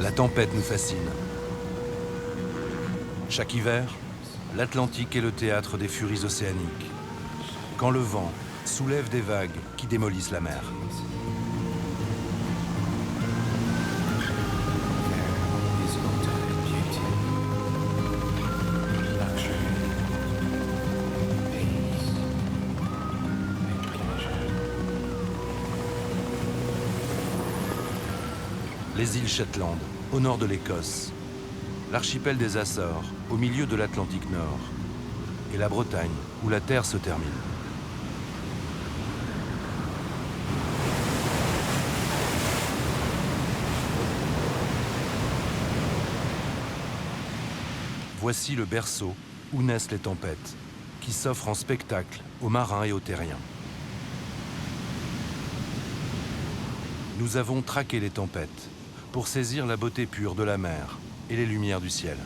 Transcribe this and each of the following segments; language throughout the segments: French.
La tempête nous fascine. Chaque hiver, l'Atlantique est le théâtre des furies océaniques. Quand le vent soulève des vagues qui démolissent la mer. Les îles Shetland, au nord de l'Écosse, l'archipel des Açores, au milieu de l'Atlantique Nord, et la Bretagne, où la terre se termine. Voici le berceau où naissent les tempêtes, qui s'offrent en spectacle aux marins et aux terriens. Nous avons traqué les tempêtes pour saisir la beauté pure de la mer et les lumières du ciel.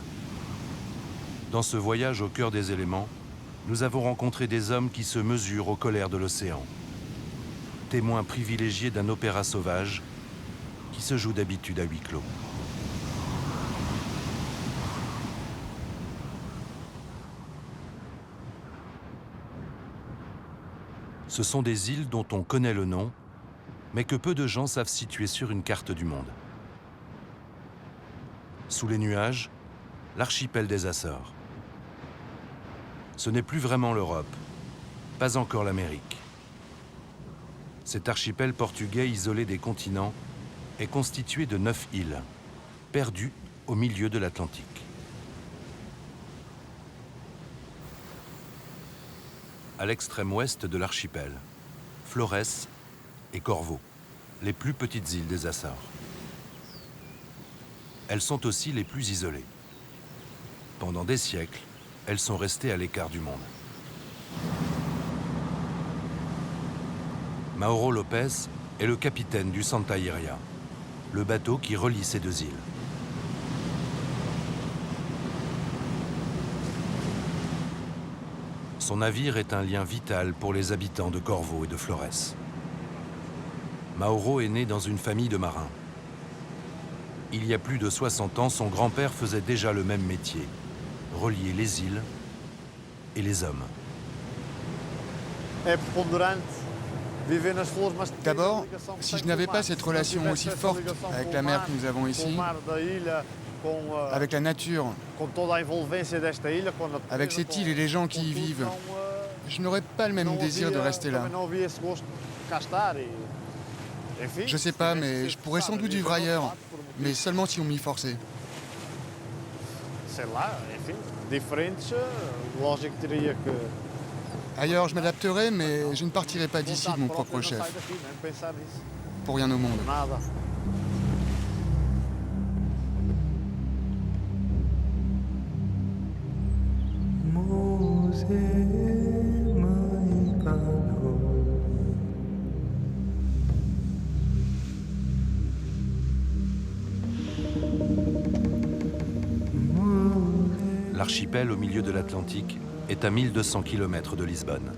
Dans ce voyage au cœur des éléments, nous avons rencontré des hommes qui se mesurent aux colères de l'océan. Témoins privilégiés d'un opéra sauvage qui se joue d'habitude à huis clos. Ce sont des îles dont on connaît le nom, mais que peu de gens savent situer sur une carte du monde. Sous les nuages, l'archipel des Açores. Ce n'est plus vraiment l'Europe, pas encore l'Amérique. Cet archipel portugais isolé des continents est constitué de 9 îles, perdues au milieu de l'Atlantique. À l'extrême ouest de l'archipel, Florès et Corvo, les plus petites îles des Açores. Elles sont aussi les plus isolées. Pendant des siècles, elles sont restées à l'écart du monde. Mauro Lopes est le capitaine du Santa Iria, le bateau qui relie ces deux îles. Son navire est un lien vital pour les habitants de Corvo et de Florès. Mauro est né dans une famille de marins. Il y a plus de 60 ans, son grand-père faisait déjà le même métier, relier les îles et les hommes. D'abord, si je n'avais pas cette relation aussi forte avec la mer que nous avons ici, avec la nature, avec cette île et les gens qui y vivent, je n'aurais pas le même désir de rester là. Je sais pas, mais je pourrais sans doute vivre ailleurs, mais seulement si on m'y forçait. Ailleurs, je m'adapterais, mais je ne partirais pas d'ici de mon propre chef. Pour rien au monde. L'archipel au milieu de l'Atlantique est à 1200 km de Lisbonne.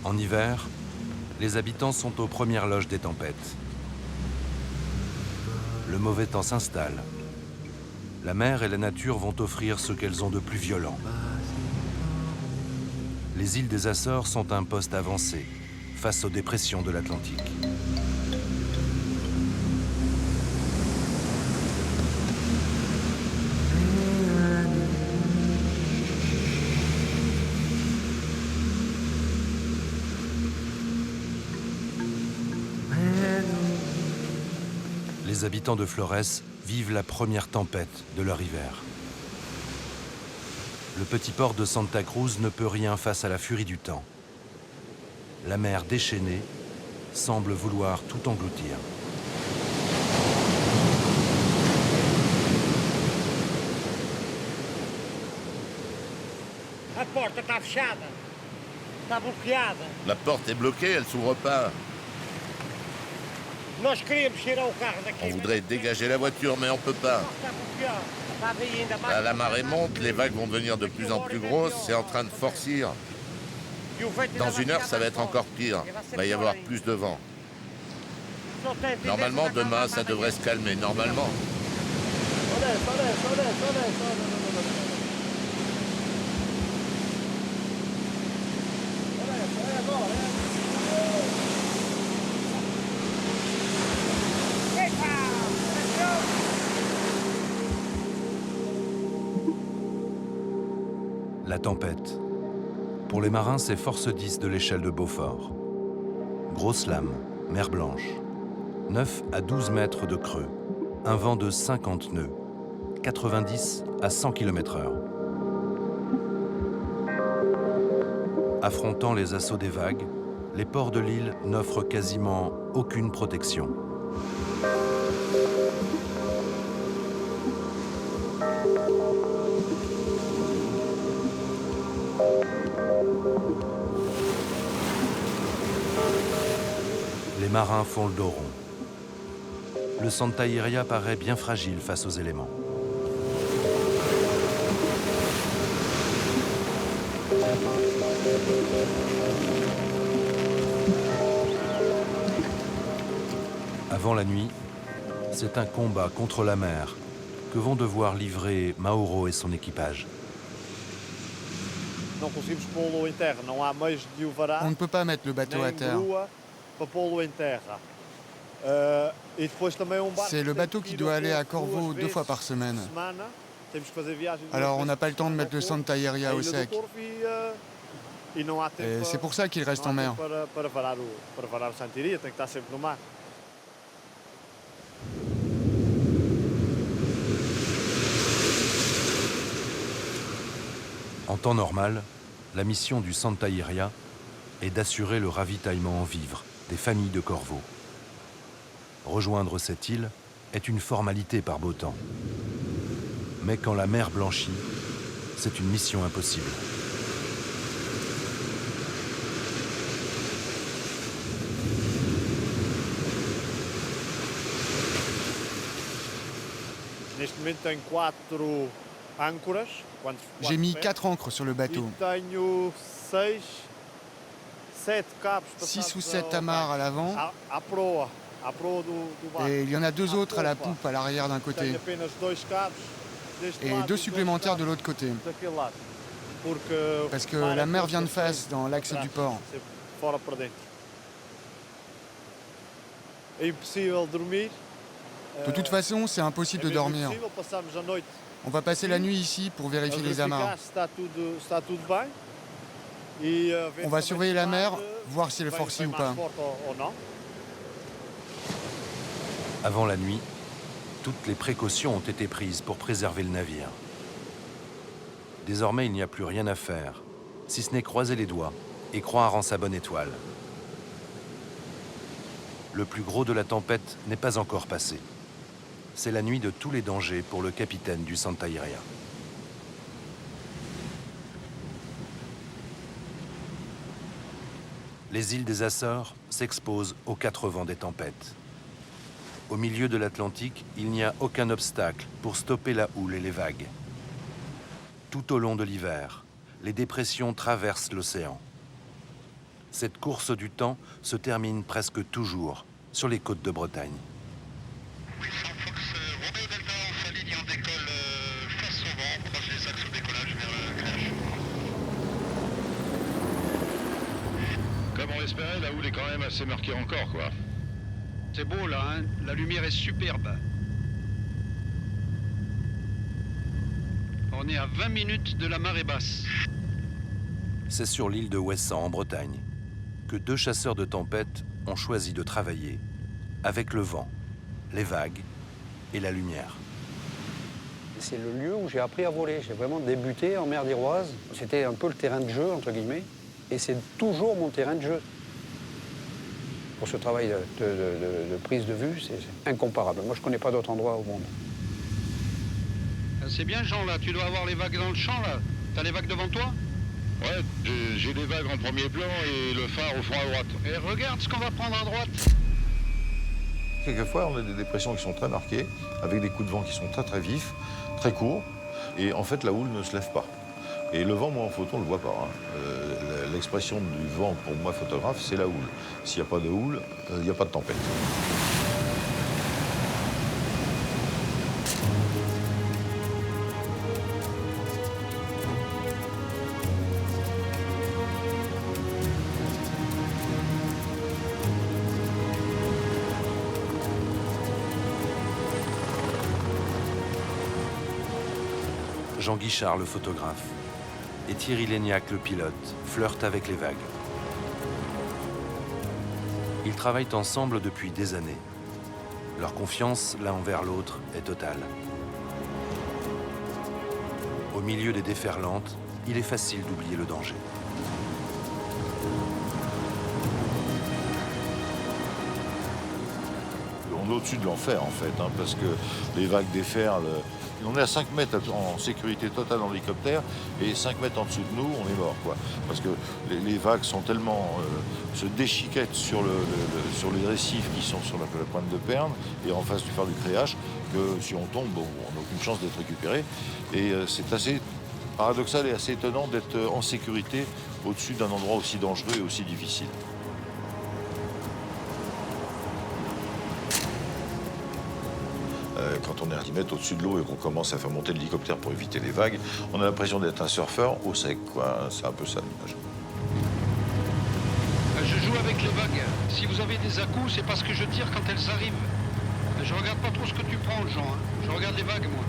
En hiver, les habitants sont aux premières loges des tempêtes. Le mauvais temps s'installe. La mer et la nature vont offrir ce qu'elles ont de plus violent. Les îles des Açores sont un poste avancé face aux dépressions de l'Atlantique. Les habitants de Florès vivent la première tempête de leur hiver. Le petit port de Santa Cruz ne peut rien face à la furie du temps. La mer déchaînée semble vouloir tout engloutir. La porte est bloquée, elle s'ouvre pas. On voudrait dégager la voiture, mais on peut pas. Là, la marée monte, les vagues vont devenir de plus en plus grosses, c'est en train de forcir. Dans une heure, ça va être encore pire. Il va y avoir plus de vent. Normalement, demain, ça devrait se calmer, normalement. La tempête. Pour les marins, c'est force 10 de l'échelle de Beaufort. Grosse lame, mer Blanche. 9 à 12 mètres de creux. Un vent de 50 nœuds. 90 à 100 km/h. Affrontant les assauts des vagues, les ports de l'île n'offrent quasiment aucune protection. Les marins font le dos rond. Le Santa Iria paraît bien fragile face aux éléments. Avant la nuit, c'est un combat contre la mer que vont devoir livrer Mauro et son équipage. On ne peut pas mettre le bateau à terre. C'est le bateau qui doit aller à Corvo 2 fois par semaine. Alors on n'a pas le temps de mettre le Santa Iria au sec. Et c'est pour ça qu'il reste en mer. En temps normal, la mission du Santa Iria est d'assurer le ravitaillement en vivres des familles de Corvo. Rejoindre cette île est une formalité par beau temps. Mais quand la mer blanchit, c'est une mission impossible. J'ai mis 4 ancres sur le bateau. 6 ou 7 amarres à l'avant. Et il y en a 2 autres à la poupe à l'arrière d'un côté. Et 2 supplémentaires de l'autre côté. Parce que la mer vient de face dans l'axe du port. De toute façon, c'est impossible de dormir. On va passer la nuit ici pour vérifier les amarres. On va surveiller la mer, voir si elle est forcie ou pas. Avant la nuit, toutes les précautions ont été prises pour préserver le navire. Désormais, il n'y a plus rien à faire, si ce n'est croiser les doigts et croire en sa bonne étoile. Le plus gros de la tempête n'est pas encore passé. C'est la nuit de tous les dangers pour le capitaine du Santa Iria. Les îles des Açores s'exposent aux 4 vents des tempêtes. Au milieu de l'Atlantique, il n'y a aucun obstacle pour stopper la houle et les vagues. Tout au long de l'hiver, les dépressions traversent l'océan. Cette course du temps se termine presque toujours sur les côtes de Bretagne. Comme on l'espérait, la houle est quand même assez marquée encore, quoi. C'est beau là, hein, la lumière est superbe. On est à 20 minutes de la marée basse. C'est sur l'île de Ouessant, en Bretagne, que 2 chasseurs de tempête ont choisi de travailler avec le vent, les vagues et la lumière. C'est le lieu où j'ai appris à voler. J'ai vraiment débuté en mer d'Iroise. C'était un peu le terrain de jeu, entre guillemets. Et c'est toujours mon terrain de jeu. Pour ce travail de prise de vue, c'est incomparable. Moi, je ne connais pas d'autre endroit au monde. C'est bien, Jean, là. Tu dois avoir les vagues dans le champ, là. T'as les vagues devant toi? Ouais, j'ai les vagues en premier plan et le phare au fond à droite. Et regarde ce qu'on va prendre à droite. Quelquefois, on a des dépressions qui sont très marquées, avec des coups de vent qui sont très très vifs, très courts, et en fait la houle ne se lève pas. Et le vent, moi en photo, on ne le voit pas. L'expression du vent, pour moi, photographe, c'est la houle. S'il n'y a pas de houle, il n'y a pas de tempête. Jean Guichard, le photographe, et Thierry Léniac, le pilote, flirtent avec les vagues. Ils travaillent ensemble depuis des années. Leur confiance l'un envers l'autre est totale. Au milieu des déferlantes, il est facile d'oublier le danger. On est au-dessus de l'enfer, en fait, hein, parce que les vagues déferlent. On est à 5 mètres en sécurité totale en hélicoptère, et 5 mètres en dessous de nous, on est mort, quoi. Parce que les vagues sont tellement... se déchiquettent sur les récifs qui sont sur la pointe de Pernes, et en face du phare du Créache, que si on tombe, bon, on n'a aucune chance d'être récupéré. Et c'est assez paradoxal et assez étonnant d'être en sécurité au-dessus d'un endroit aussi dangereux et aussi difficile. Quand on est à 10 mètres au-dessus de l'eau et qu'on commence à faire monter l'hélicoptère pour éviter les vagues, on a l'impression d'être un surfeur au sec, quoi. C'est un peu ça l'image. Je joue avec les vagues. Si vous avez des à-coups, c'est parce que je tire quand elles arrivent. Je regarde pas trop ce que tu prends, Jean. Hein. Je regarde les vagues, moi.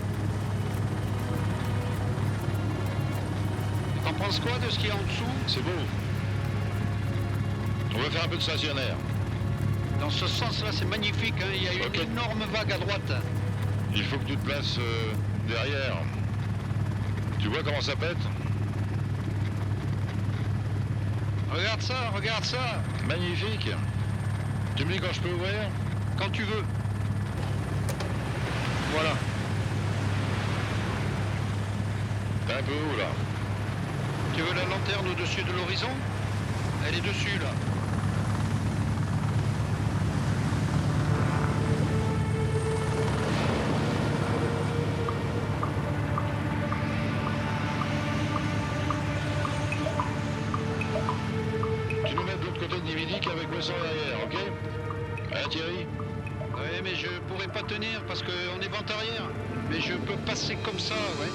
T'en penses quoi de ce qu'il y a en dessous? C'est beau. On va faire un peu de stationnaire. Dans ce sens-là, c'est magnifique. Hein. Il y a une énorme vague à droite. Il faut que tu te places derrière. Tu vois comment ça pète? Regarde ça, regarde ça. Magnifique. Tu me dis quand je peux ouvrir? Quand tu veux. Voilà. T'es un peu haut, là. Tu veux la lanterne au-dessus de l'horizon? Elle est dessus, là. Tu nous mets de l'autre côté de Nividic avec le sang derrière, ok? Hein, Thierry? Oui, mais je pourrais pas tenir parce qu'on est vent arrière. Mais je peux passer comme ça, ouais.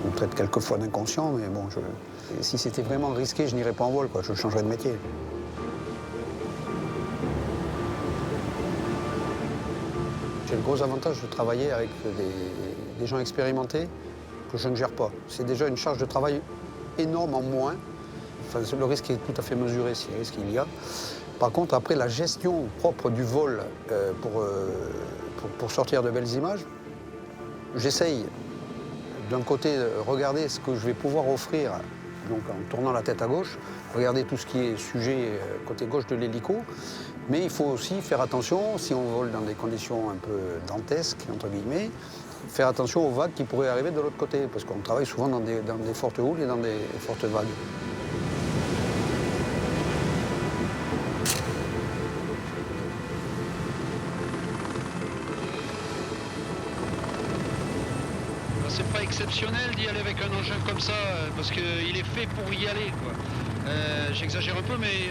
On traite quelquefois d'inconscient, mais bon, si c'était vraiment risqué, je n'irais pas en vol, quoi. Je changerais de métier. J'ai le gros avantage de travailler avec des gens expérimentés que je ne gère pas. C'est déjà une charge de travail énorme en moins. Enfin, le risque est tout à fait mesuré, si risque il y a. Par contre, après, la gestion propre du vol pour sortir de belles images, j'essaye d'un côté regarder ce que je vais pouvoir offrir, donc en tournant la tête à gauche, regarder tout ce qui est sujet côté gauche de l'hélico, mais il faut aussi faire attention, si on vole dans des conditions un peu dantesques, entre guillemets, faire attention aux vagues qui pourraient arriver de l'autre côté, parce qu'on travaille souvent dans des fortes houles et dans des fortes vagues. C'est pas exceptionnel d'y aller avec un engin comme ça, parce qu'il est fait pour y aller, quoi. J'exagère un peu, mais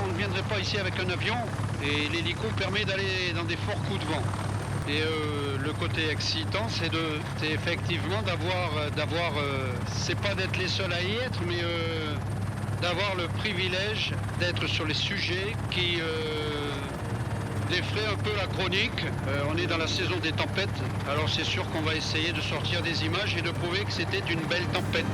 on ne viendrait pas ici avec un avion, et l'hélico permet d'aller dans des forts coups de vent. Et le côté excitant, c'est effectivement d'avoir c'est pas d'être les seuls à y être, mais d'avoir le privilège d'être sur les sujets qui défraient un peu la chronique. On est dans la saison des tempêtes, alors c'est sûr qu'on va essayer de sortir des images et de prouver que c'était une belle tempête.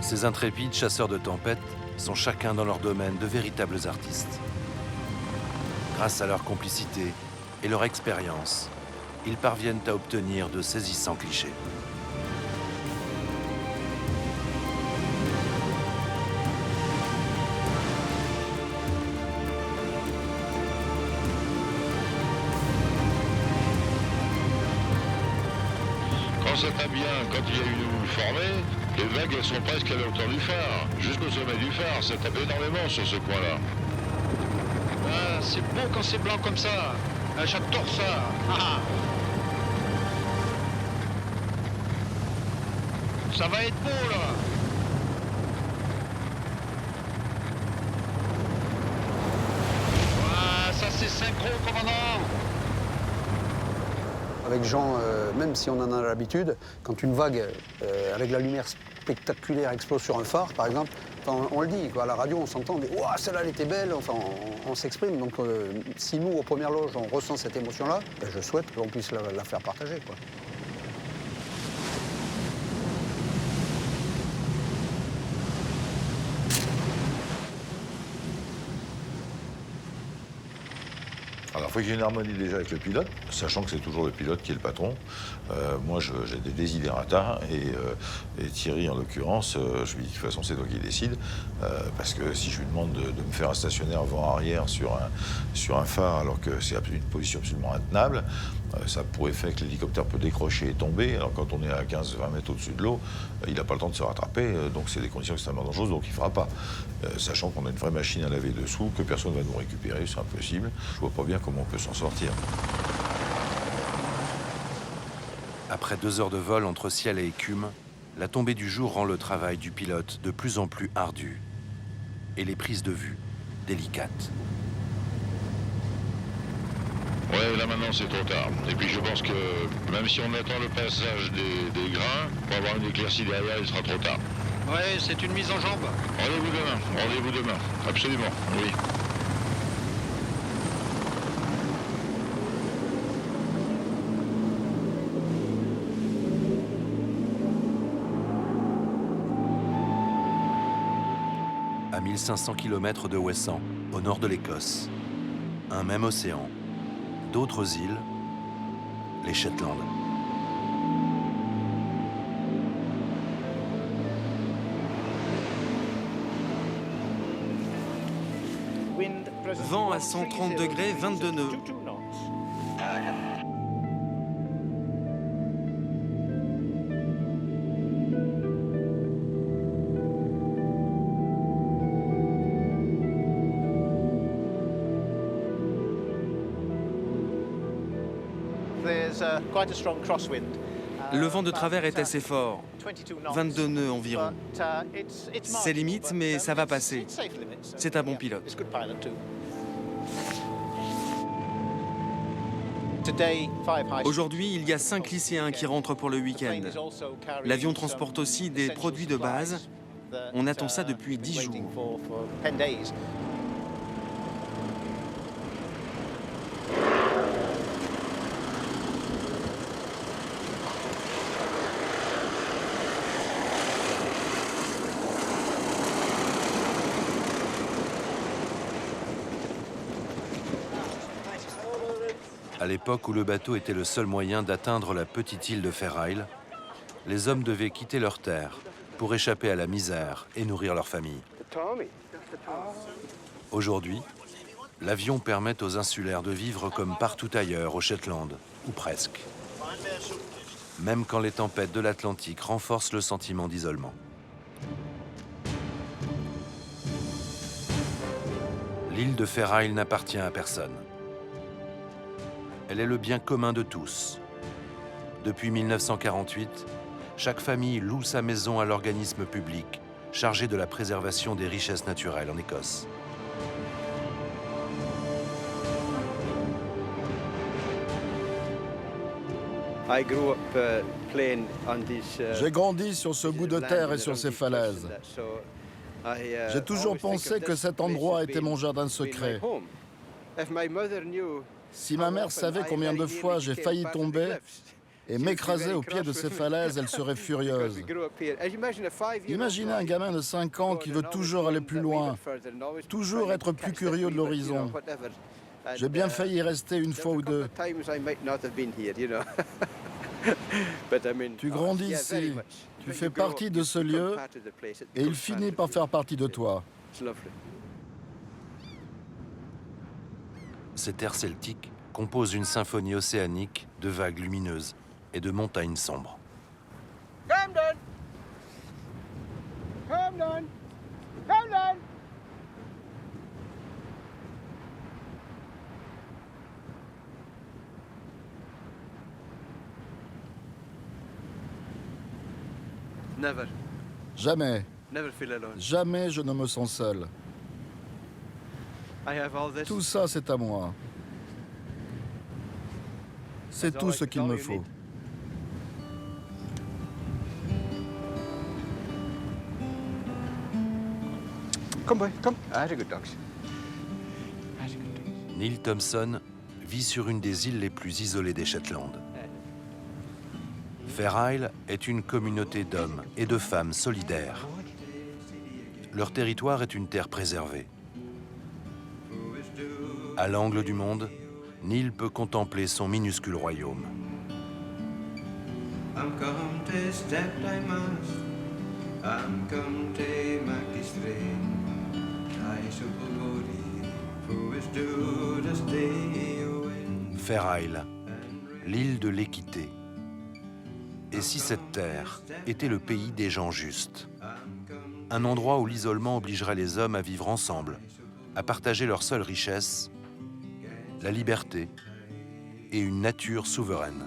Ces intrépides chasseurs de tempêtes sont chacun dans leur domaine de véritables artistes. Grâce à leur complicité et leur expérience, ils parviennent à obtenir de saisissants clichés. Quand ça tape bien, quand il y a une houle formée, les vagues elles sont presque à la hauteur du phare, jusqu'au sommet du phare, ça tape énormément sur ce coin-là. Ah, c'est beau quand c'est blanc comme ça. Ah, j'adore ça. Ah. Ça va être beau là. Ah, ça c'est synchro, commandant. Avec Jean, même si on en a l'habitude, quand une vague avec la lumière spectaculaire explose sur un phare, par exemple, enfin, on le dit, quoi, à la radio, on s'entend, on dit « Ouah, celle-là, elle était belle », enfin, on s'exprime. Donc, si nous, aux premières loges, on ressent cette émotion-là, ben, je souhaite qu'on puisse la faire partager, quoi. Alors, il faut qu'il y ait une harmonie déjà avec le pilote, sachant que c'est toujours le pilote qui est le patron. Moi, j'ai des desiderata et Thierry, en l'occurrence, je lui dis de toute façon, c'est toi qui décides. Parce que si je lui demande de me faire un stationnaire avant-arrière sur un phare, alors que c'est une position absolument intenable, ça pourrait faire que l'hélicoptère peut décrocher et tomber. Alors, quand on est à 15-20 mètres au-dessus de l'eau, il n'a pas le temps de se rattraper. Donc, c'est des conditions extrêmement dangereuses, donc il ne fera pas. Sachant qu'on a une vraie machine à laver dessous, que personne ne va nous récupérer, c'est impossible. Je vois pas bien comment on peut s'en sortir. Après 2 heures de vol entre ciel et écume, la tombée du jour rend le travail du pilote de plus en plus ardu et les prises de vue délicates. Ouais, là maintenant c'est trop tard. Et puis je pense que même si on attend le passage des grains, pour avoir une éclaircie derrière, il sera trop tard. Ouais, c'est une mise en jambe. Rendez-vous demain, absolument, oui. À 1500 km de Ouessant, au nord de l'Écosse, un même océan, d'autres îles, les Shetland. Vent à 130 degrés, 22 nœuds. Le vent de travers est assez fort, 22 nœuds environ. C'est limite, mais ça va passer. C'est un bon pilote. Aujourd'hui, il y a 5 lycéens qui rentrent pour le week-end. L'avion transporte aussi des produits de base. On attend ça depuis 10 jours. À l'époque où le bateau était le seul moyen d'atteindre la petite île de Fair Isle, les hommes devaient quitter leurs terres pour échapper à la misère et nourrir leur famille. Aujourd'hui, l'avion permet aux insulaires de vivre comme partout ailleurs au Shetland, ou presque. Même quand les tempêtes de l'Atlantique renforcent le sentiment d'isolement. L'île de Fair Isle n'appartient à personne. Elle est le bien commun de tous. Depuis 1948, chaque famille loue sa maison à l'organisme public chargé de la préservation des richesses naturelles en Écosse. J'ai grandi sur ce bout de terre et sur ces falaises. J'ai toujours pensé que cet endroit était mon jardin secret. Si ma mère savait combien de fois j'ai failli tomber et m'écraser au pied de ces falaises, elle serait furieuse. Imaginez un gamin de 5 ans qui veut toujours aller plus loin, toujours être plus curieux de l'horizon. J'ai bien failli y rester une fois ou deux. Tu grandis ici, tu fais partie de ce lieu et il finit par faire partie de toi. Ces terres celtiques composent une symphonie océanique de vagues lumineuses et de montagnes sombres. Camden! Camden! Camden! Never. Jamais, Never feel alone. jamais je ne me sens seul. I have all this. Tout ça, c'est à moi. C'est tout ce qu'il me faut. Come boy, come. Very good dogs. Neil Thompson vit sur une des îles les plus isolées des Shetland. Fair Isle est une communauté d'hommes et de femmes solidaires. Leur territoire est une terre préservée. À l'angle du monde, Neil peut contempler son minuscule royaume. Fair Isle, l'île de l'équité. Et si cette terre était le pays des gens justes? Un endroit où l'isolement obligerait les hommes à vivre ensemble, à partager leur seule richesse, la liberté et une nature souveraine.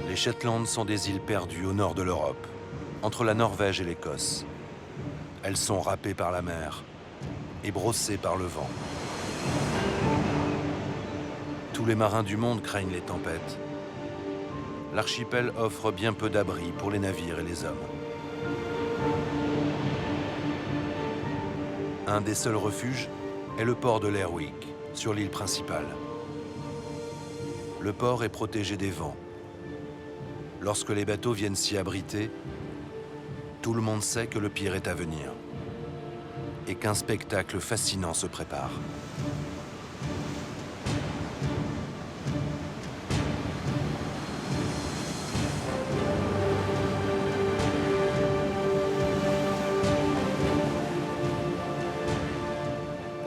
Les Shetland sont des îles perdues au nord de l'Europe, entre la Norvège et l'Écosse. Elles sont râpées par la mer et brossées par le vent. Tous les marins du monde craignent les tempêtes. L'archipel offre bien peu d'abris pour les navires et les hommes. Un des seuls refuges est le port de Lerwick, sur l'île principale. Le port est protégé des vents. Lorsque les bateaux viennent s'y abriter, tout le monde sait que le pire est à venir et qu'un spectacle fascinant se prépare.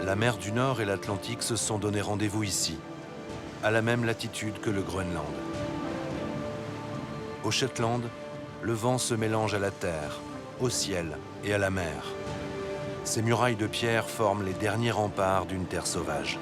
La mer du Nord et l'Atlantique se sont donné rendez-vous ici, à la même latitude que le Groenland. Au Shetland, le vent se mélange à la terre, au ciel et à la mer. Ces murailles de pierre forment les derniers remparts d'une terre sauvage.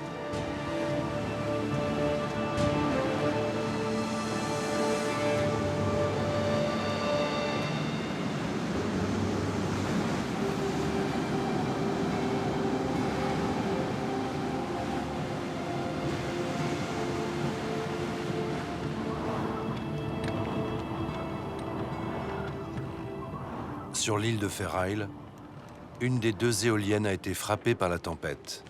Sur l'île de Fair Isle, une des deux éoliennes a été frappée par la tempête.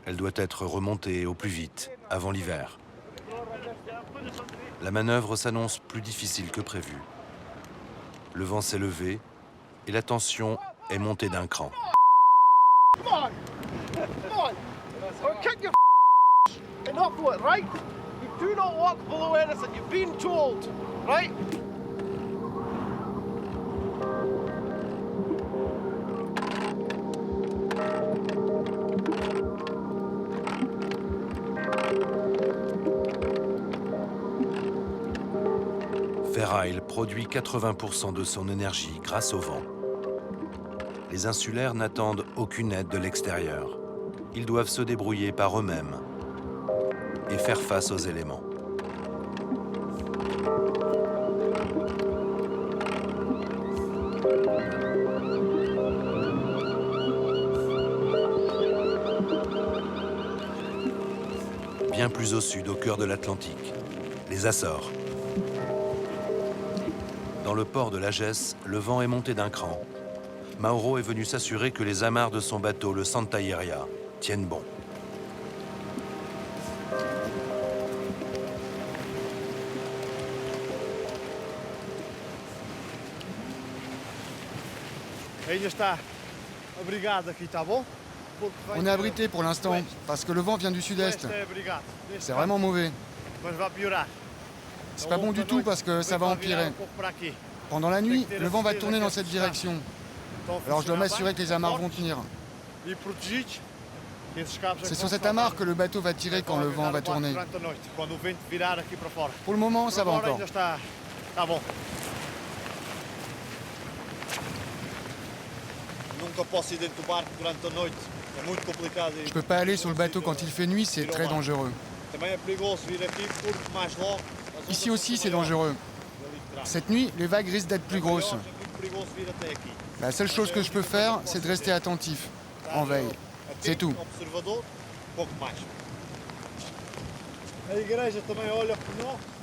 Elle doit être remontée au plus vite, avant l'hiver. La manœuvre s'annonce plus difficile que prévu. Le vent s'est levé et la tension est montée d'un cran. Come on! Come on! Or kick your and up for it, right? You do not walk below anything, you've been told, right? Fair Isle produit 80% de son énergie grâce au vent. Les insulaires n'attendent aucune aide de l'extérieur. Ils doivent se débrouiller par eux-mêmes et faire face aux éléments. Bien plus au sud, au cœur de l'Atlantique, les Açores. Dans le port de Lagesse, le vent est monté d'un cran. Mauro est venu s'assurer que les amarres de son bateau, le Santa Iria, tiennent bon. On est abrité pour l'instant, parce que le vent vient du sud-est. C'est vraiment mauvais. C'est pas bon du tout parce que ça va empirer. Pendant la nuit, le vent va tourner dans cette direction. Alors je dois m'assurer que les amarres vont tenir. C'est sur cette amarre que le bateau va tirer quand le vent va tourner. Pour le moment, ça va encore. Je peux pas aller sur le bateau quand il fait nuit, c'est très dangereux. Ici aussi, c'est dangereux. Cette nuit, les vagues risquent d'être plus grosses. La seule chose que je peux faire, c'est de rester attentif, en veille. C'est tout.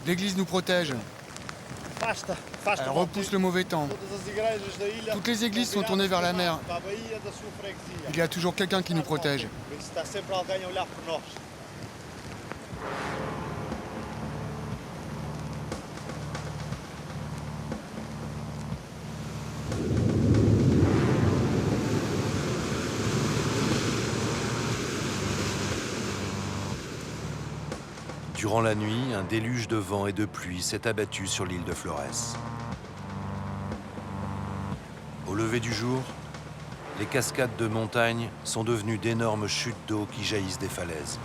L'église nous protège. Elle repousse le mauvais temps. Toutes les églises sont tournées vers la mer. Il y a toujours quelqu'un qui nous protège. Durant la nuit, un déluge de vent et de pluie s'est abattu sur l'île de Flores. Au lever du jour, les cascades de montagne sont devenues d'énormes chutes d'eau qui jaillissent des falaises.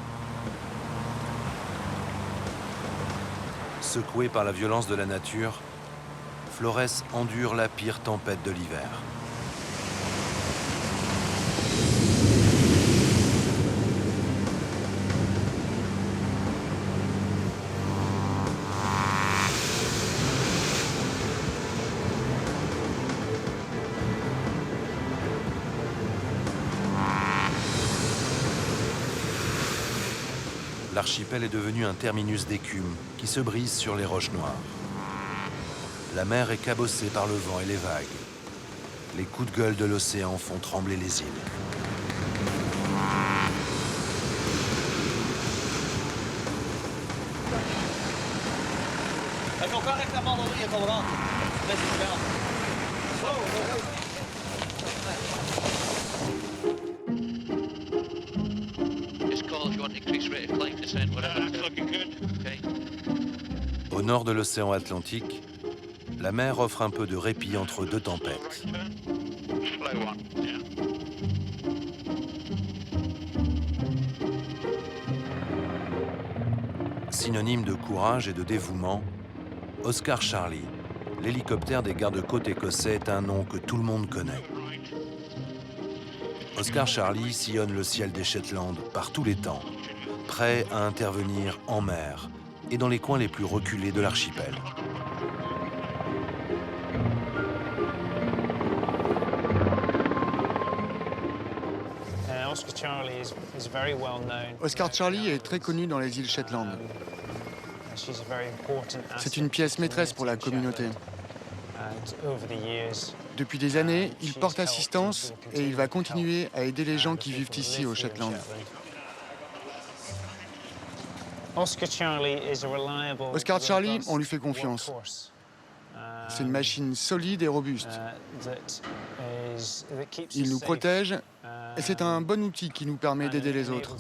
Secouée par la violence de la nature, Flores endure la pire tempête de l'hiver. L'archipel est devenu un terminus d'écume qui se brise sur les roches noires. La mer est cabossée par le vent et les vagues. Les coups de gueule de l'océan font trembler les îles. Au nord de l'océan Atlantique, la mer offre un peu de répit entre deux tempêtes. Synonyme de courage et de dévouement, Oscar Charlie, l'hélicoptère des gardes-côtes écossais, est un nom que tout le monde connaît. Oscar Charlie sillonne le ciel des Shetland par tous les temps, prêt à intervenir en mer et dans les coins les plus reculés de l'archipel. Oscar Charlie est très connu dans les îles Shetland. C'est une pièce maîtresse pour la communauté. Depuis des années, il porte assistance et il va continuer à aider les gens qui vivent ici, au Shetland. Oscar Charlie, on lui fait confiance. C'est une machine solide et robuste. Il nous protège et c'est un bon outil qui nous permet d'aider les autres.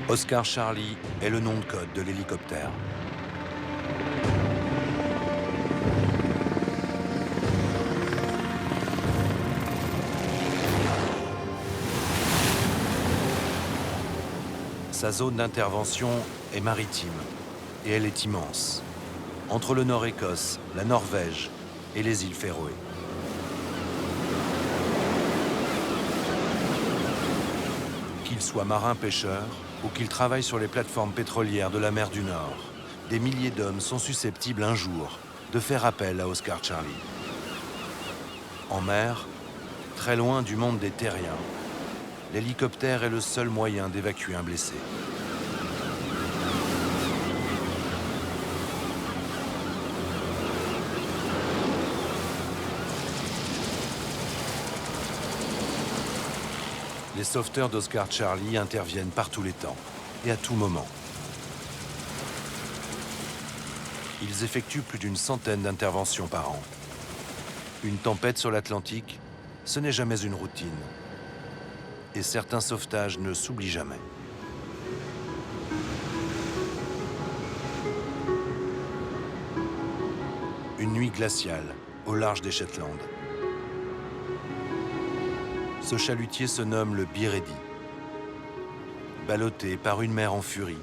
Oscar Charlie est le nom de code de l'hélicoptère. Sa zone d'intervention est maritime et elle est immense, entre le Nord-Écosse, la Norvège et les îles Féroé. Qu'il soit marin-pêcheur ou qu'il travaille sur les plateformes pétrolières de la mer du Nord, des milliers d'hommes sont susceptibles un jour de faire appel à Oscar Charlie. En mer, très loin du monde des terriens, l'hélicoptère est le seul moyen d'évacuer un blessé. Les sauveteurs d'Oscar Charlie interviennent par tous les temps et à tout moment. Ils effectuent plus d'une centaine d'interventions par an. Une tempête sur l'Atlantique, ce n'est jamais une routine. Et certains sauvetages ne s'oublient jamais. Une nuit glaciale, au large des Shetland. Ce chalutier se nomme le Biredi. Ballotté par une mer en furie,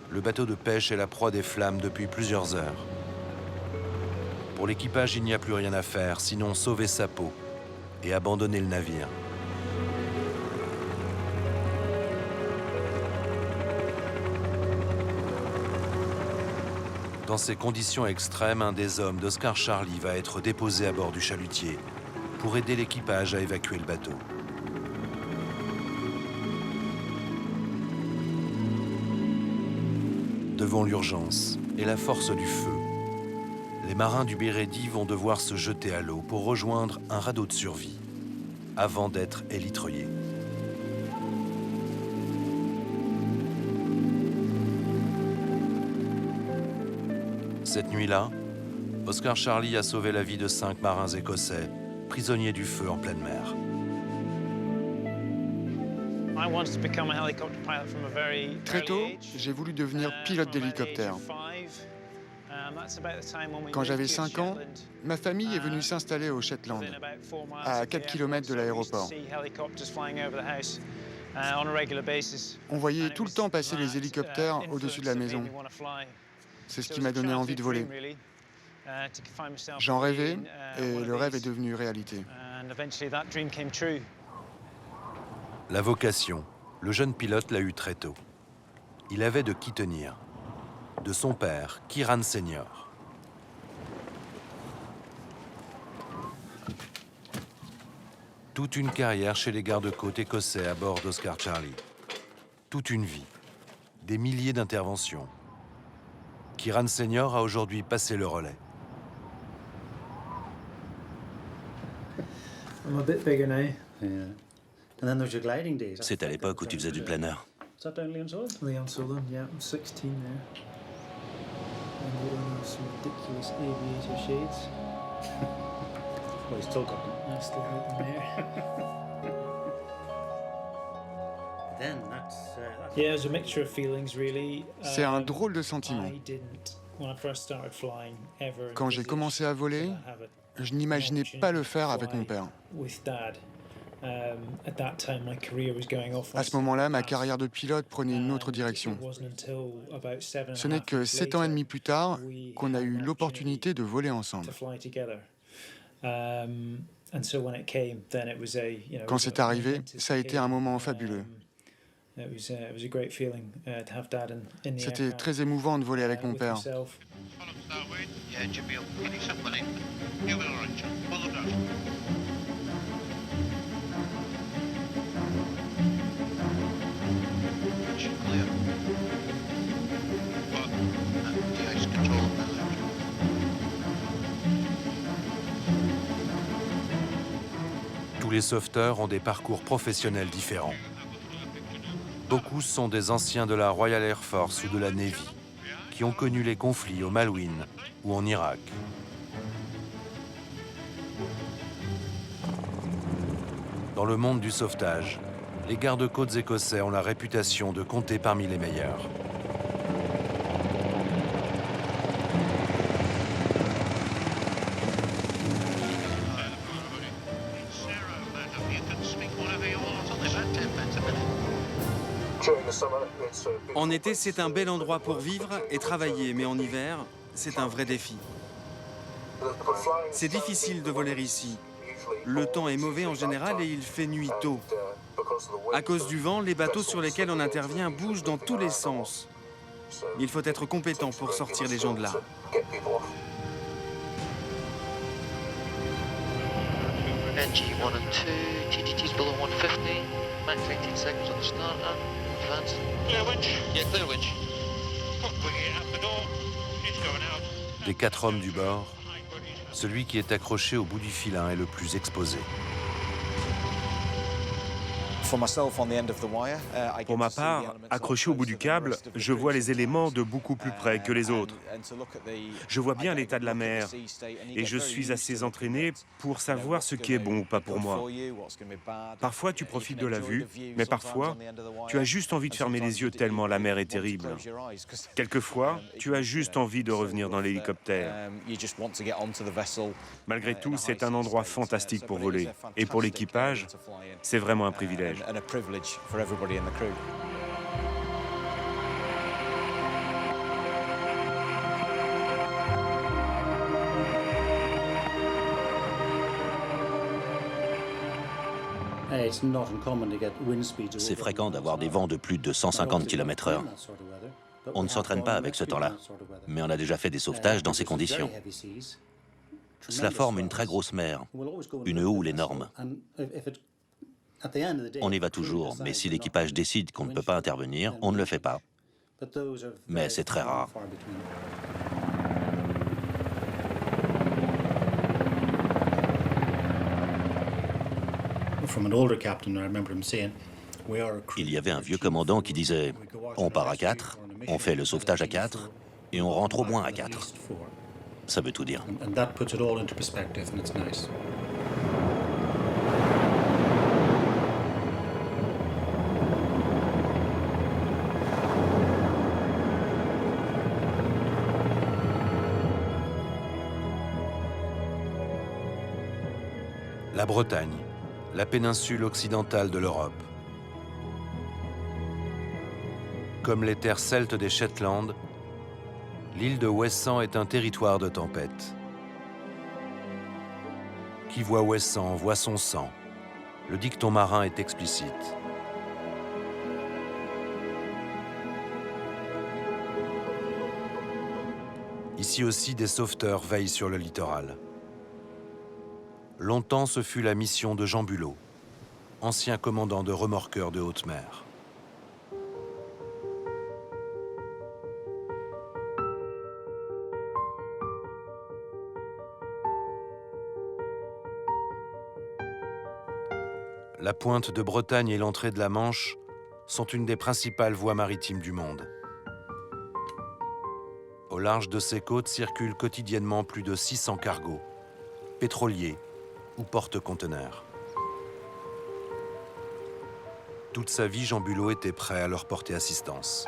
le bateau de pêche est la proie des flammes depuis plusieurs heures. Pour l'équipage, il n'y a plus rien à faire, sinon sauver sa peau et abandonner le navire. Dans ces conditions extrêmes, un des hommes d'Oscar Charlie va être déposé à bord du chalutier pour aider l'équipage à évacuer le bateau. Devant l'urgence et la force du feu, les marins du Biredi vont devoir se jeter à l'eau pour rejoindre un radeau de survie, avant d'être élitreillés. Cette nuit-là, Oscar Charlie a sauvé la vie de 5 marins écossais, prisonniers du feu en pleine mer. Très tôt, j'ai voulu devenir pilote d'hélicoptère. Quand j'avais 5 ans, ma famille est venue s'installer au Shetland, à 4 km de l'aéroport. On voyait tout le temps passer les hélicoptères au-dessus de la maison. C'est ce qui m'a donné envie de voler. J'en rêvais et le rêve est devenu réalité. La vocation, le jeune pilote l'a eue très tôt. Il avait de qui tenir. De son père, Kieran Senior. Toute une carrière chez les gardes-côtes écossais à bord d'Oscar Charlie. Toute une vie. Des milliers d'interventions. Kieran Senior a aujourd'hui passé le relais. C'est à l'époque où tu faisais du planeur. Leon Sullivan, yeah, I'm 16 there. And we don't have some ridiculous aviator shades. Well, he's still got them. I still got them there. Then that's Yeah, it was a mixture of feelings, really. C'est un drôle de sentiment. I didn't, when I first started flying, ever Quand j'ai commencé à voler, je n'imaginais pas le faire avec mon père. with Dad. At that time, my career was going off. À ce moment-là, ma carrière de pilote prenait une autre direction. It wasn't until about 7 and a Ce n'est half que years 7 ans et demi later plus tard we qu'on a had eu an l'opportunité de voler ensemble. to fly together. And so when it came, then it was a, you know, Quand c'est arrivé, ça a été un moment fabuleux. It was a great feeling to have Dad in the C'était aircraft, très émouvant de voler avec mon with père. myself. Yeah, Jamil, finish up on him. You will orange. Follow that. Clear. But, the ice control now. Tous les sauveteurs ont des parcours professionnels différents. Beaucoup sont des anciens de la Royal Air Force ou de la Navy, qui ont connu les conflits au Malouine ou en Irak. Dans le monde du sauvetage, les gardes-côtes écossais ont la réputation de compter parmi les meilleurs. En été, c'est un bel endroit pour vivre et travailler, mais en hiver, c'est un vrai défi. C'est difficile de voler ici. Le temps est mauvais en général et il fait nuit tôt. À cause du vent, les bateaux sur lesquels on intervient bougent dans tous les sens. Il faut être compétent pour sortir les gens de là. NG 1 and 2, TTT's below 150, max 18 seconds on the starter, advance. Clear winch? Yeah, clear winch. Des 4 hommes du bord, celui qui est accroché au bout du filin est le plus exposé. Pour ma part, accroché au bout du câble, je vois les éléments de beaucoup plus près que les autres. Je vois bien l'état de la mer et je suis assez entraîné pour savoir ce qui est bon ou pas pour moi. Parfois, tu profites de la vue, mais parfois, tu as juste envie de fermer les yeux tellement la mer est terrible. Quelquefois, tu as juste envie de revenir dans l'hélicoptère. Malgré tout, c'est un endroit fantastique pour voler. Et pour l'équipage, c'est vraiment un privilège. And a privilege for everybody in the crew. C'est fréquent d'avoir des vents de plus de 150 km/h. On ne s'entraîne pas avec ce temps-là, mais on a déjà fait des sauvetages dans ces conditions. Cela forme une très grosse mer, une houle énorme. On y va toujours, mais si l'équipage décide qu'on ne peut pas intervenir, on ne le fait pas. Mais c'est très rare. Il y avait un vieux commandant qui disait « On part à 4, on fait le sauvetage à 4, et on rentre au moins à 4. » Ça veut tout dire. La Bretagne, la péninsule occidentale de l'Europe. Comme les terres celtes des Shetland, l'île de Ouessant est un territoire de tempête. Qui voit Ouessant voit son sang. Le dicton marin est explicite. Ici aussi, des sauveteurs veillent sur le littoral. Longtemps, ce fut la mission de Jean Bulot, ancien commandant de remorqueurs de haute mer. La pointe de Bretagne et l'entrée de la Manche sont une des principales voies maritimes du monde. Au large de ces côtes circulent quotidiennement plus de 600 cargos, pétroliers ou porte-conteneurs. Toute sa vie, Jean Bulot était prêt à leur porter assistance.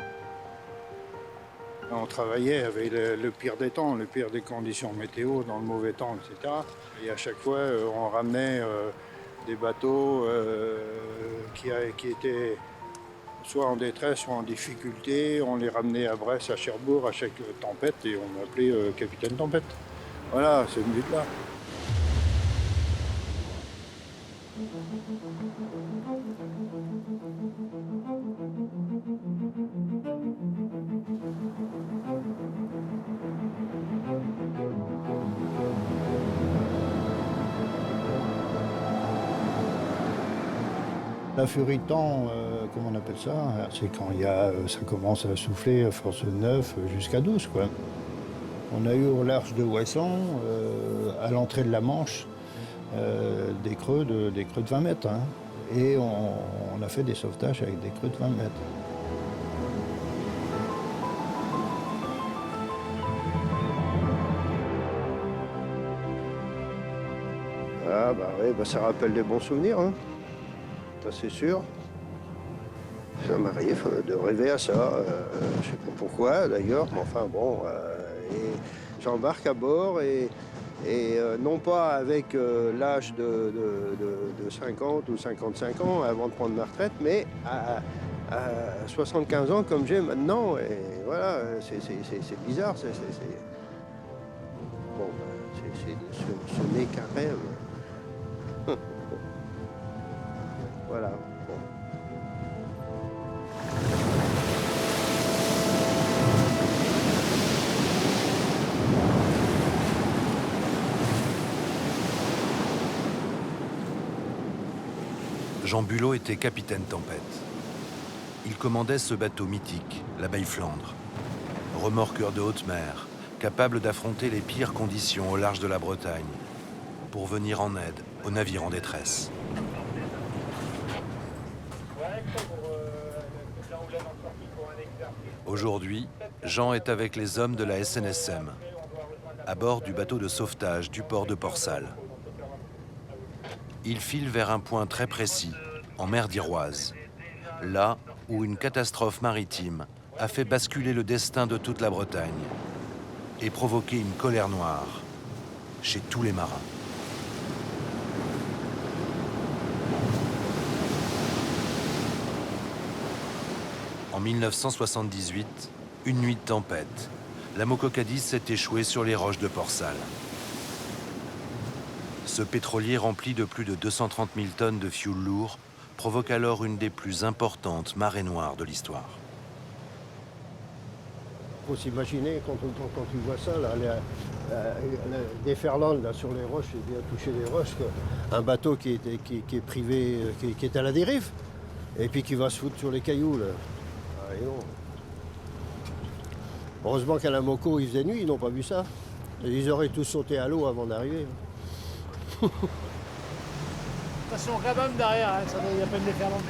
On travaillait avec le pire des temps, le pire des conditions météo, dans le mauvais temps, etc. Et à chaque fois, on ramenait des bateaux qui étaient soit en détresse, soit en difficulté. On les ramenait à Brest, à Cherbourg, à chaque tempête, et on m'appelait Capitaine Tempête. Voilà, c'est le but là. La furie de temps, comment on appelle ça? C'est quand ça commence à souffler à force de 9 jusqu'à 12, quoi. On a eu au large de Ouessant, à l'entrée de la Manche, des creux de 20 mètres. Hein. Et on a fait des sauvetages avec des creux de 20 mètres. Ah bah oui, bah ça rappelle des bons souvenirs, hein. Ça c'est sûr. Ça m'arrive de rêver à ça. Je sais pas pourquoi d'ailleurs, mais enfin bon. Et j'embarque à bord et Et non pas avec l'âge de 50 ou 55 ans avant de prendre ma retraite, mais à 75 ans comme j'ai maintenant. Et voilà, c'est bizarre. Bon, ce n'est qu'un rêve. Voilà. Bon. Jean Bulot était capitaine Tempête. Il commandait ce bateau mythique, la Baille Flandre. Remorqueur de haute mer, capable d'affronter les pires conditions au large de la Bretagne, pour venir en aide aux navires en détresse. Aujourd'hui, Jean est avec les hommes de la SNSM, à bord du bateau de sauvetage du port de Port-Salle. Il file vers un point très précis, en mer d'Iroise, là où une catastrophe maritime a fait basculer le destin de toute la Bretagne et provoqué une colère noire chez tous les marins. En 1978, une nuit de tempête, la Moco Cadiz s'est échouée sur les roches de Port-Salle. Ce pétrolier rempli de plus de 230 000 tonnes de fioul lourd provoque alors une des plus importantes marées noires de l'histoire. Il faut s'imaginer, quand tu vois ça, là, la déferlante là, sur les roches, il vient toucher les roches, un bateau qui est privé, qui est à la dérive, et puis qui va se foutre sur les cailloux. Là. Ah, et non. Heureusement qu'à la Moco, il faisait nuit, ils n'ont pas vu ça. Ils auraient tous sauté à l'eau avant d'arriver. Attention quand même derrière, hein, ça doit y a peine de faire longtemps.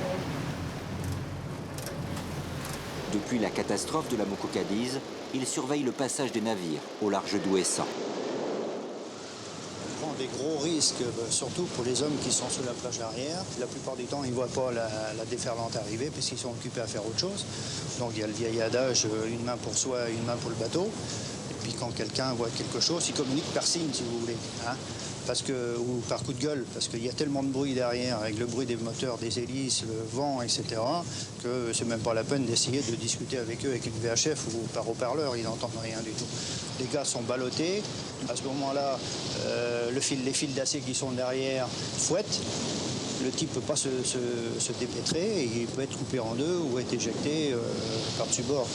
Depuis la catastrophe de la Moco Cadiz, il surveille le passage des navires au large d'Ouessant. On prend des gros risques, surtout pour les hommes qui sont sur la plage arrière. La plupart du temps, ils ne voient pas la déferlante arriver parce qu'ils sont occupés à faire autre chose. Donc il y a le vieil adage, une main pour soi, une main pour le bateau. Et puis quand quelqu'un voit quelque chose, il communique par signe, si vous voulez. Hein, ou par coup de gueule, parce qu'il y a tellement de bruit derrière, avec le bruit des moteurs, des hélices, le vent, etc., que c'est même pas la peine d'essayer de discuter avec eux avec une VHF ou par haut-parleur, ils n'entendent rien du tout. Les gars sont ballottés, à ce moment-là, les fils d'acier qui sont derrière fouettent, le type ne peut pas se dépêtrer, et il peut être coupé en deux ou être éjecté par-dessus bord.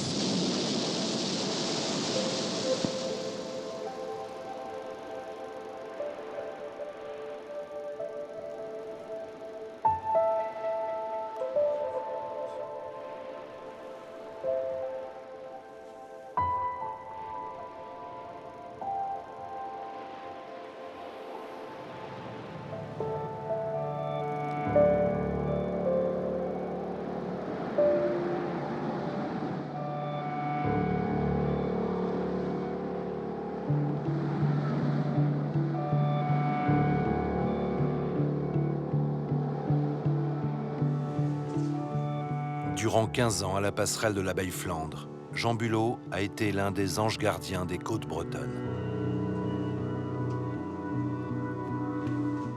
Durant 15 ans à la passerelle de la Baille Flandre, Jean Bulot a été l'un des anges gardiens des côtes bretonnes.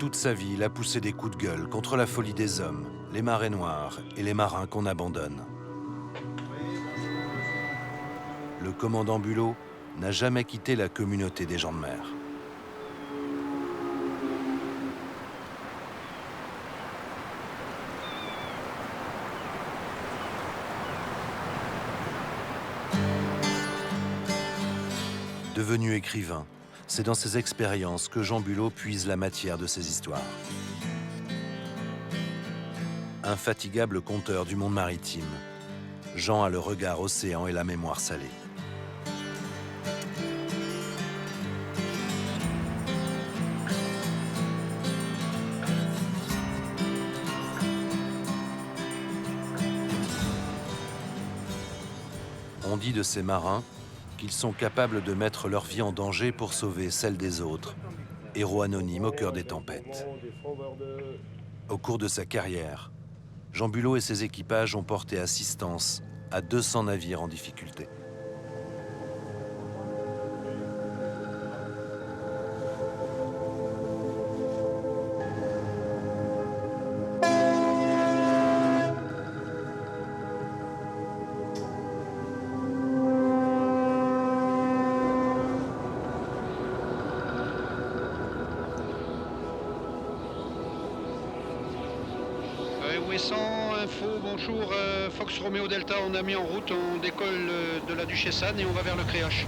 Toute sa vie, il a poussé des coups de gueule contre la folie des hommes, les marées noires et les marins qu'on abandonne. Le commandant Bulot n'a jamais quitté la communauté des gens de mer. Devenu écrivain, c'est dans ses expériences que Jean Bulot puise la matière de ses histoires. Infatigable conteur du monde maritime, Jean a le regard océan et la mémoire salée. On dit de ces marins qu'ils sont capables de mettre leur vie en danger pour sauver celle des autres, héros anonymes au cœur des tempêtes. Au cours de sa carrière, Jean Bulot et ses équipages ont porté assistance à 200 navires en difficulté. Ouessant, info, bonjour, Fox Romeo Delta, on a mis en route, on décolle de la Duchesse Anne et on va vers le Créache.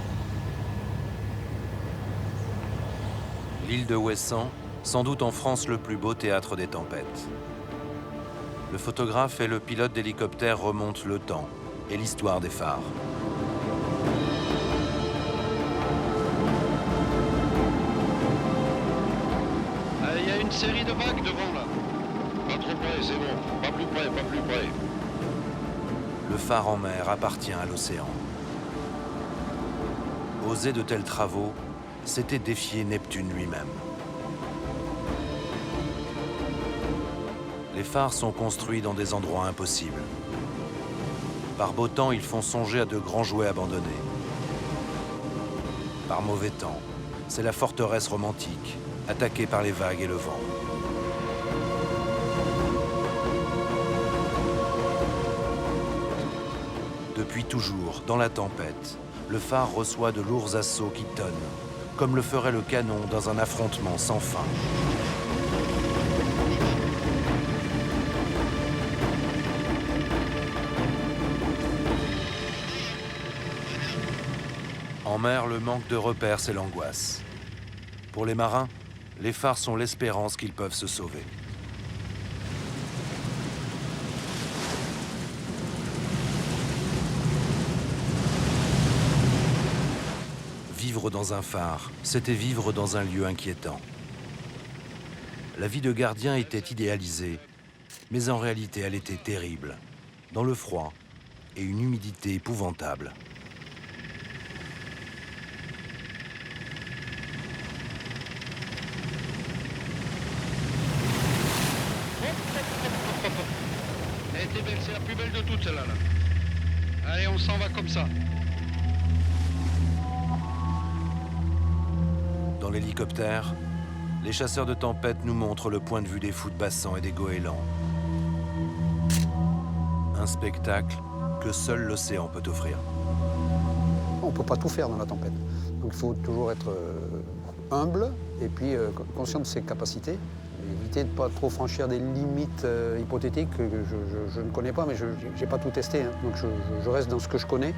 L'île de Ouessant, sans doute en France le plus beau théâtre des tempêtes. Le photographe et le pilote d'hélicoptère remontent le temps et l'histoire des phares. Il y a une série de vagues devant là. Pas trop près, c'est bon. Pas plus près, pas plus près. Le phare en mer appartient à l'océan. Oser de tels travaux, c'était défier Neptune lui-même. Les phares sont construits dans des endroits impossibles. Par beau temps, ils font songer à de grands jouets abandonnés. Par mauvais temps, c'est la forteresse romantique, attaquée par les vagues et le vent. Depuis toujours, dans la tempête, le phare reçoit de lourds assauts qui tonnent, comme le ferait le canon dans un affrontement sans fin. En mer, le manque de repères, c'est l'angoisse. Pour les marins, les phares sont l'espérance qu'ils peuvent se sauver. Vivre dans un phare, c'était vivre dans un lieu inquiétant. La vie de gardien était idéalisée, mais en réalité, elle était terrible, dans le froid et une humidité épouvantable. Elle était belle, c'est la plus belle de toutes celle-là. Allez, on s'en va comme ça. Dans l'hélicoptère, les chasseurs de tempête nous montrent le point de vue des fous de Bassan et des goélands. Un spectacle que seul l'océan peut offrir. On ne peut pas tout faire dans la tempête. Donc il faut toujours être humble et puis conscient de ses capacités. Éviter de ne pas trop franchir des limites hypothétiques que je ne connais pas, mais je n'ai pas tout testé. Hein. Donc je reste dans ce que je connais.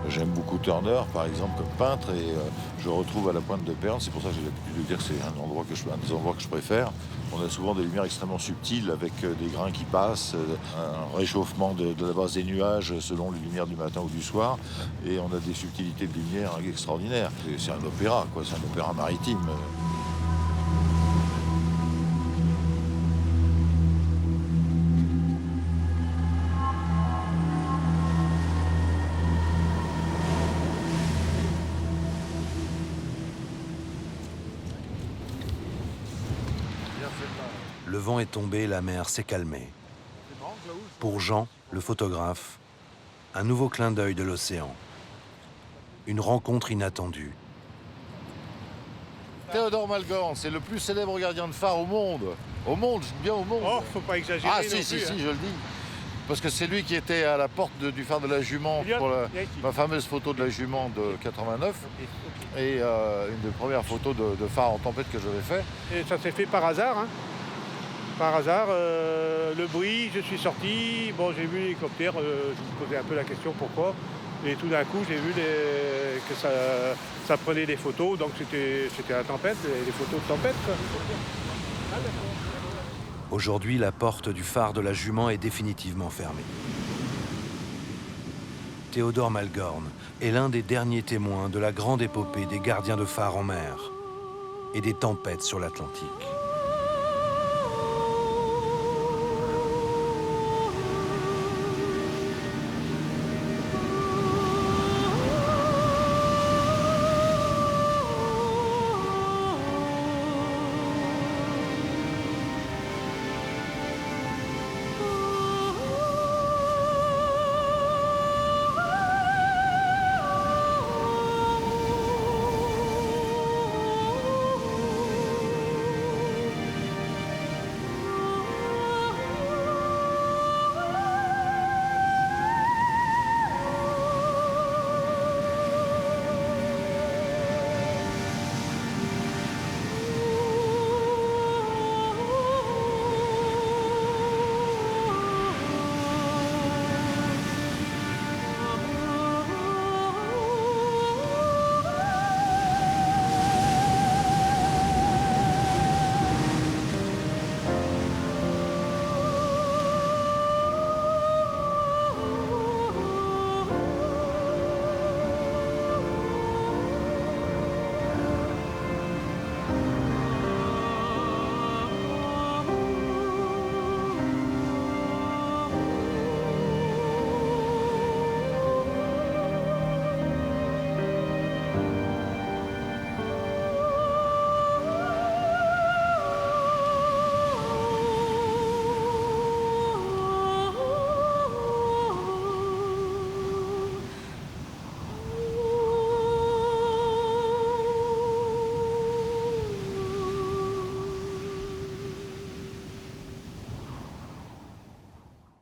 J'aime beaucoup Turner, par exemple, comme peintre, et je retrouve à la Pointe de Pernes, c'est pour ça que j'ai l'habitude de dire que c'est un des endroits que je préfère. On a souvent des lumières extrêmement subtiles avec des grains qui passent, un réchauffement de la base des nuages selon les lumières du matin ou du soir, et on a des subtilités de lumière extraordinaires. C'est un opéra, quoi, c'est un opéra maritime. Le vent est tombé, la mer s'est calmée. Pour Jean, le photographe, un nouveau clin d'œil de l'océan. Une rencontre inattendue. Théodore Malgorn, c'est le plus célèbre gardien de phare au monde. Au monde, je dis bien au monde. Oh, faut pas exagérer. Ah si, si, je le dis. Parce que c'est lui qui était à la porte du phare de la Jument pour ma fameuse photo de la Jument de 89. Et une des premières photos de phare en tempête que j'avais fait. Et ça s'est fait par hasard, hein. Par hasard, le bruit, je suis sorti, bon j'ai vu l'hélicoptère, je me posais un peu la question pourquoi. Et tout d'un coup, j'ai vu que ça prenait des photos, donc c'était la tempête, les photos de tempête. Aujourd'hui, la porte du phare de la Jument est définitivement fermée. Théodore Malgorn est l'un des derniers témoins de la grande épopée des gardiens de phare en mer et des tempêtes sur l'Atlantique.